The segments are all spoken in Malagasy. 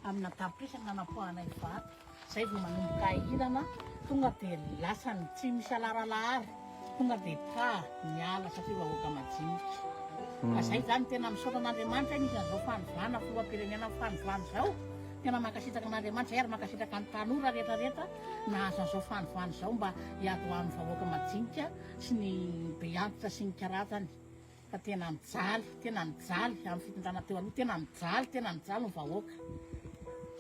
amina tapisana napoanay vato zay vao manomboka hirana tonga dia lasany tsy misy alaralahary tonga dia pa miala satria vahoaka majinika zay zany tena misaoran'Andriamanitra izy an'izao fanovana filoham-pirenena fanovana zao tena makasitaka an'Andriamanitra ary makasitaka ny tanora rehetrarehetra nahazo an'izao fanovana zao mba hiato amin'ny vahoaka majinika sy ny be antitra sy ny karazany fa tena mijaly amin'ny fitondrana teo aloha tena mijaly ny vahoaka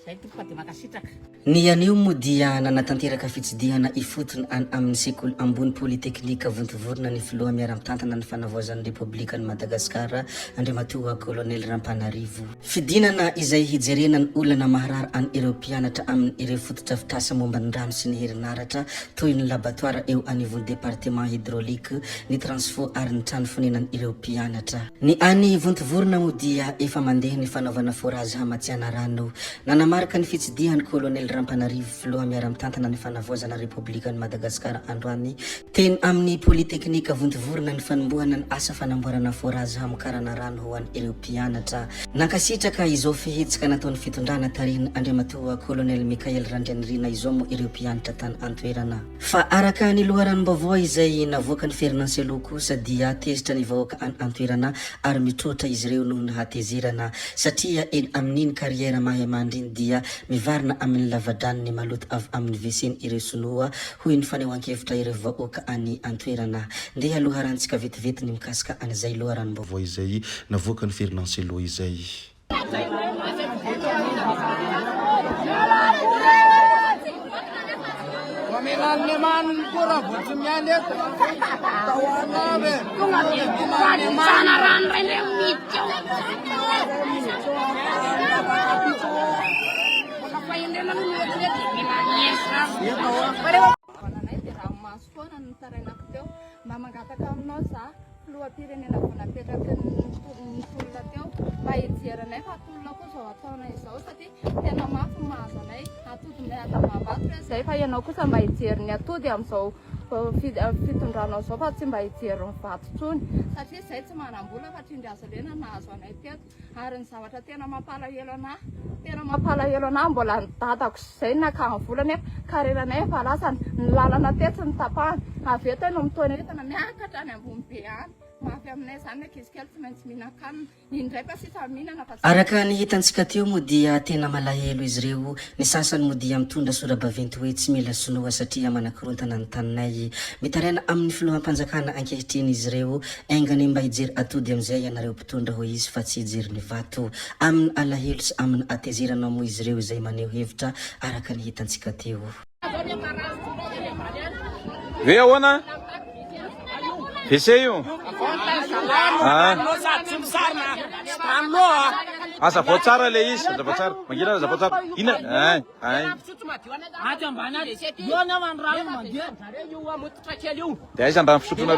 zay tompaka dia makasitraka. Ny anio moa dia nanatanteraka fitsidihana ifotony any amin'ny sekoly ambony polyteknika vontovorona ny filoha miara-mitantana ny fanavoazan'ny Repoblikan'i Madagasikara Andriamatoa Kolonely Rampanarivo. Fidinana izay hijerena ny olana maharary any Eropeanatra amin'ny ireo fototra fitasa momba ny rano sy ny herinaratra toy ny laboratoire eo anivon'ny département hydraulique ny transfo ary ny trano fonenan'ny Eropeanatra. Ny any vontovorona moa dia efa mandeha ny fanaovana forage hamatsiana rano. Nanamarika ny fitsidihan'ny Kolonely Rampanarivo filoha miara-mitantana ny fanavoazana Repoblikan'i Madagasikara androany teny amin'ny polyteknika vontovorona ny fanombohana ny asa fanamboarana forage hamokarana rano ho an'ny Eropeanatra. Nankasitraka izao fihetsika nataon'ny fitondrana tarihiny Andriamatoa Kolonely Mikael Randrianirina izao mo Eropeanatra tany antoerana. Fa araka ny loharanom-baovao izay navoaka ny Ferinansello kosa dia tezitra ny vahoaka any antoerana ary mitrotra izy ireo noho ny hatezerana satria eny amin'iny kariera mahay mandriny dia mivarina amin'ny lavadranony maloto avy amin'ny WC-ny ireo sinoa hoy ny fanehoan-kevitra ireo vahoaka any antoerana. Ndeha loharantsika vetivety ny mikasika an'izay loharanom-baovao izay navoaka ny Ferinansello izay. Mamangataka aminao za filoham-pirenena vao napetraky ny tolona teo mba hijeranay fa tolona koa zao ataonay izao satria tena mafy mahazo anay atodinay atamavato hoe zay fa ianao kosa mba hijery ny atody amin'izao fitondranao zao fa tsy mba hijery ny vato tsony satria zay tsy manam-bola fa trindry lena nahazo anay teto ary ny zavatra tena mampalahelo anahy mbola nidatako zay nakany vola nefa kareranay efa lasany ny lalana tetsy ny tapahany avy eto no mitoana entana miakatra any ambony be any mafy aminay zany akizikely tsy maintsy mihinan-kanina indray fa sisa mihinana fa araka ny hitantsika teo moa dia tena malahelo izy ireo ny sasany moa dia mitondra sora-baventy hoe tsy mila sinoa satria manakorontana ny taninay mitaraina amin'ny filoham-panjakana ankehitriny izy ireo aingany mba hijery atody amin'izay ianareo mpitondra ho izy fa tsy hijery ny vato amin'ny alahelo sy amin'ny atezerana moa izy ireo izay maneho hevitra araka ny hitantsika teo. Ve ahoana? Vese io? Zavo tsara le izy, zavo tsara. Mangina zavo tsara. Ina, dia aiza ndrano fisotrona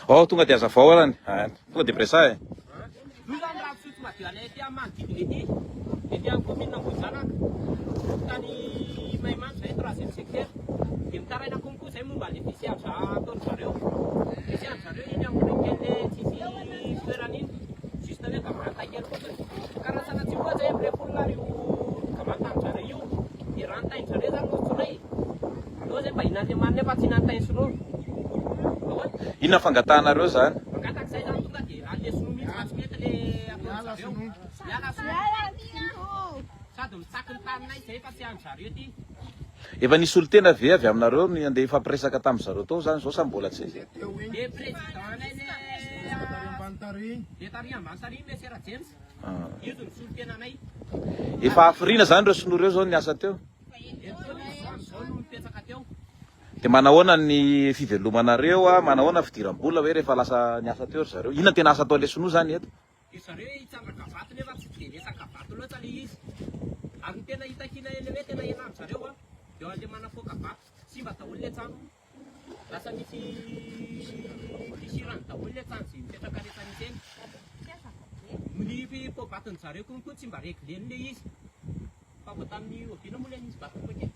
oh, tonga dia azavao arany. Tonga dia presa e. Inona fangatahanareo zany? Efa nisy olo tena ve avy aminareo ny andeha ifampiresaka tamin'ny zareo tao zany zao sa mbola tsy? Efa hafirina zany reo sinoa reo zao ny asa teo? Dia manahoana ny fivelomanareo a, manahoana fidiram-bola hoe rehefa lasa ny asa teo zareo? Inona tena asa atao le sinoa zany eto? Zareo hitsandraka vato nefa tsy dia resaka vato loatra le izy. Ary ny tena hitakina eny hoe tena ena amin'ny zareo a, dia le manafoaka vato, simba daholo le trano. Lasa misy tsany daholo le tsany zay mipetraka rehetra misy eny milipy pobatiny zareo konkoa tsy mba regleny le izy fa vo tamin'ny ovina moa le nisy batako kely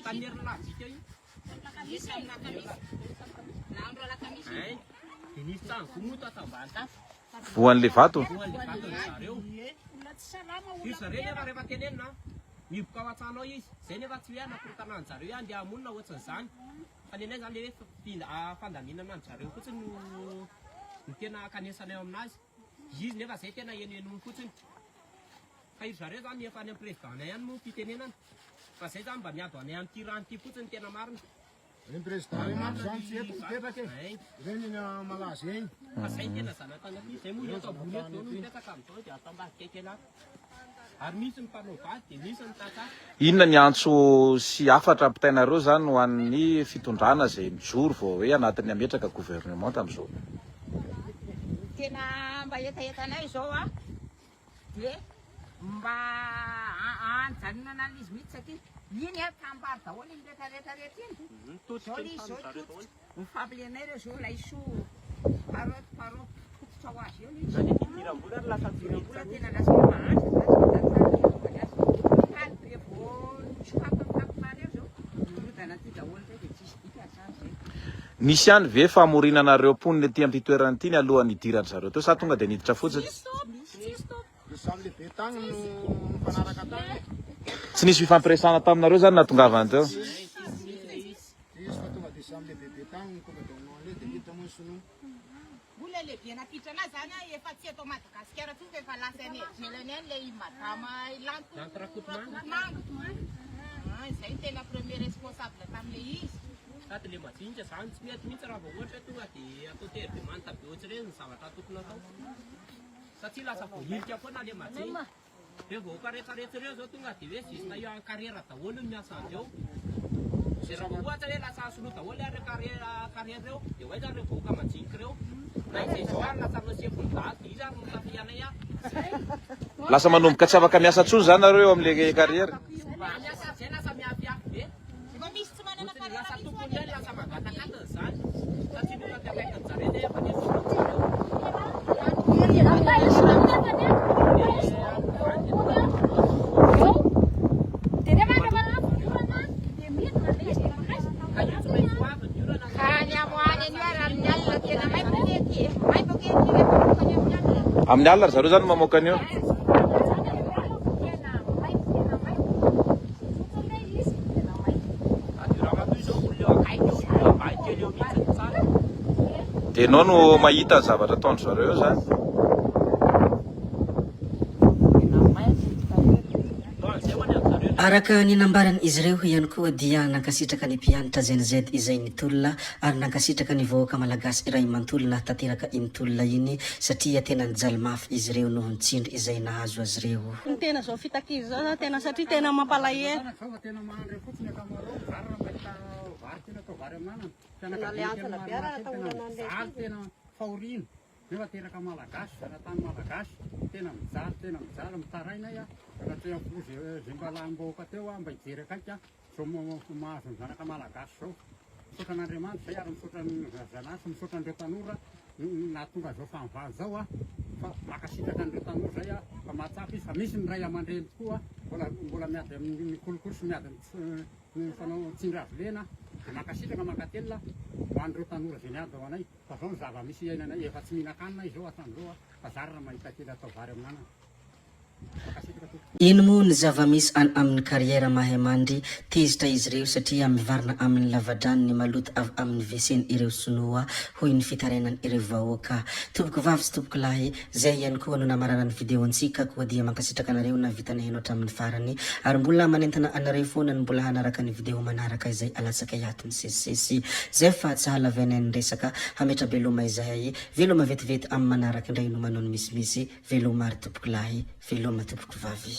tamin'ny herin'ny lazika io de nisy tsany gomoto atambany tasy voan'le vato voan'le vatony zareo io zareo nefa rehefa tenenina miboka ao an-tsanao izy zay nefa tsy hoe anakorontanany zareo andeha hamonina ohatsin'izany fa nenay zany le hoe fandaminana ny zareo fotsiny ny tena kanesana eo aminazy izy nefa zay tena enoenony fotsiny fa io zareo zany efa any amin'ny président ihany moa fitenenana fa zay zany mba miado any amin'ity rano ity fotsiny tena marina ny président maro zany tsy eto mipetraka e zany eny malaza eny fa zay tena zanatany aty zay moa eto ambony eto no mipetraka amin'izao dia atambadika kely ary ary misy ny mpanao vady dia misy ny tata inona ny antso sy afatra ampitainareo zany ho an'ny fitondrana zay mijoro vao hoe anatin'ny ametraka gouvernement tamin'izao tena mba etaetanay zao a de mba anjanona an'izy mihitsy satria iny a tambary daholo iny rehetrarehetrarehetra iny zao le izy zao totitra mifampilenay reo zao laiso parot fototra ho azy eo le izy irambola ary lasa mbola tena lasa mahantra ary be vo sokampampareo zao rodana ty daholo zay de tsisy dika zany zay nisy ihany ve famorinanareo mponina ety amin'ny toerana ity ny alohan'ny idirany zareo teo sa tonga de niditra fotsiny de samy lehibe tany no mifanaraka tany tsy nisy fifampiresana taminareo zany natongavany teo izy fa tonga de samy lehibe tany ny commandement le de hita moa sonono mbola lehibe napitrana zany a efa tsy eto Madagasikara tonga efa lasa any ivelany any le madama zay tena premier responsable tam'le izy sady le majinika zany tsy mety mihitsy raha vao ohatra tonga dia atao teridemanta be ohatsy reny ny zavatra tokony atao satria lasa voahilika foana le majinika be vahoaka rehetrarehetra reo zao tonga dia hoe zisina io ankarera daholo ny miasa andreo zay raha vao ohatra hoe lasa asolo daholo ary karera reo dia ho aiza reo vahoaka majinika reo na izay zao ary lasa nosevony vady izy ary notafianay a lasa manomboka tsy afaka miasa tsony zany nareo eo amin'le karriera miasa zay lasa miafiafy be lasa tokony hoe lasa mangatakatiny zany satria nona ty akaikiny zareo de efa amin'ny alina ry zareo zany mamoaka an'io de enao no mahita ny zavatra ataondry zareo zany araka ny nambarany izy ireo ihany koa dia nankasitraka ny mpianatra GNZ izay nitolona ary nankasitraka ny vahoaka malagasy iray mantolona tanteraka initolona iny satria tena nijaly mafy izy ireo noho nitsindry izay nahazo azy ireo ny tena zao fitakizy zao tena satria tena mampalahelo zao tena mahandre fotsiny akamareo vary mahita vary tena atao vary aminana tena tena fahorina nefa teraka malagasy zanatany malagasy tena mijaly mitarainay a satria zay mba lamboka teo a mba hijery akaika zao mahazo ny zanaka malagasy zao misaotra an'Andriamanitra zay ary misaotra ny zanasy misaotra an'ireo tanora nahatonga zao famivaly zao a fa makasitraka an'ireo tanora zay a fa mahatsapa izy fa misy ny ray aman-dreny tokoa mbola miady amin'ny kolokolo sy miady ny fanao tsindry avolena de makasitraka makatelina ho an'ireo tanora zay niady ao anay fa zao ny zava-misy iainanay efa tsy mihinan-kanina izao asan'izao a fa zary raha mahita kely atao vary aminana ino moa ny zava-misy any amin'ny kariera mahay mandry tezitra izy ireo satria mivarina amin'ny lavadrany ny maloto avy amin'ny veseny ireo sinoa hoy ny fitarainany ireo vahoaka tompoko vavy sy tompoko lahy zay ihany koa no namarana ny video antsika koa dia mankasitraka anareo na vitany heno hatramin'ny farany ary mbola manentana anareo foana ny mbola hanaraka ny video manaraka izay alatsaka hiatony sesisesy zay fa tsy halavana ny resaka hametra veloma izay veloma vetivety amin'ny manaraka indray no manao ny misimisy veloma ary tompoko lahy veloma tompoko vavy